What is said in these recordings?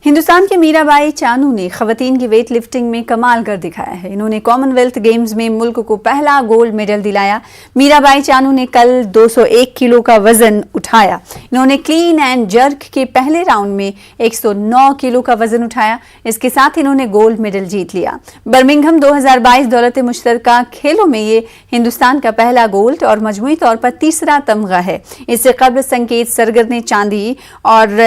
हिंदुस्तान के मीराबाई चानू ने खवातीन की वेट लिफ्टिंग में कमाल कर दिखाया है। इन्होंने कॉमनवेल्थ गेम्स में मुल्क को पहला गोल्ड मेडल दिलाया। मीराबाई चानू ने कल 201 किलो का वजन उठाया। इन्होंने क्लीन एंड जर्क के पहले राउंड में 109 किलो का वजन उठाया। इसके साथ इन्होंने गोल्ड मेडल जीत लिया। बर्मिंघम 2022 दौलत मुश्तरका खेलों में ये हिंदुस्तान का पहला गोल्ड और मजमूई तौर पर तीसरा तमगा है। इससे कबल संकेत सरगर ने चांदी और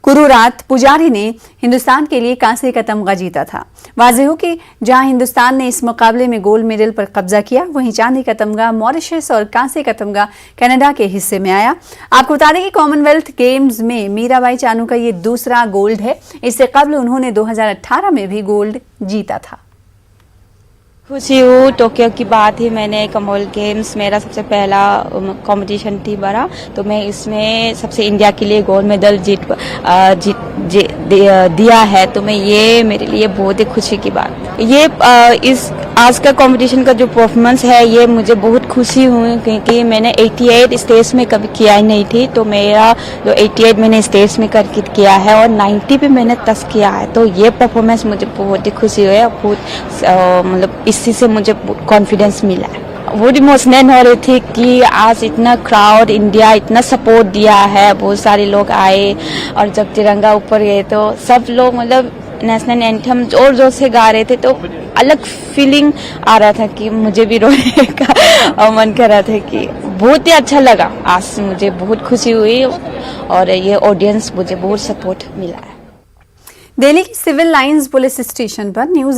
गुरुरात पुजारी ने हिंदुस्तान के लिए कांसे का तमगा जीता था। वाज़ेह हो कि जहां हिंदुस्तान ने इस मुकाबले में गोल्ड मेडल पर कब्जा किया, वहीं चांदी का तमगा मॉरिशस और कांसे का तमगा कनाडा के हिस्से में आया। आपको बता दें कि कॉमनवेल्थ गेम्स में मीराबाई चानू का ये दूसरा गोल्ड है। इससे कबल उन्होंने 2018 में भी गोल्ड जीता था। खुशी हूँ। टोक्यो की बात ही, मैंने कॉमनवेल्थ गेम्स मेरा सबसे पहला कंपटीशन थी बड़ा, तो मैं इसमें सबसे इंडिया के लिए गोल्ड मेडल दिया है। तो मैं ये मेरे लिए बहुत ही खुशी की बात। ये इस आज का कंपटीशन का जो परफॉर्मेंस है, ये मुझे बहुत खुशी हुई क्योंकि मैंने 88 स्टेज में कभी किया ही नहीं थी। तो मेरा जो 88 मैंने स्टेज में करके किया है और 90 पे मैंने टच किया है। तो ये परफॉर्मेंस मुझे बहुत ही खुशी हुई है। बहुत मतलब इसी से मुझे कॉन्फिडेंस मिला है। बहुत इमोशनल हो रही थी कि आज इतना क्राउड, इंडिया इतना सपोर्ट दिया है, बहुत सारे लोग आए और जब तिरंगा ऊपर गए तो सब लोग मतलब नेशनल एंथम जोर जोर से गा रहे थे। तो अलग फीलिंग आ रहा था कि मुझे भी रोने का मन कर रहा था कि बहुत ही अच्छा लगा। आज मुझे बहुत खुशी हुई और ये ऑडियंस मुझे बहुत सपोर्ट मिला है। दिल्ली की सिविल लाइंस पुलिस स्टेशन पर न्यूज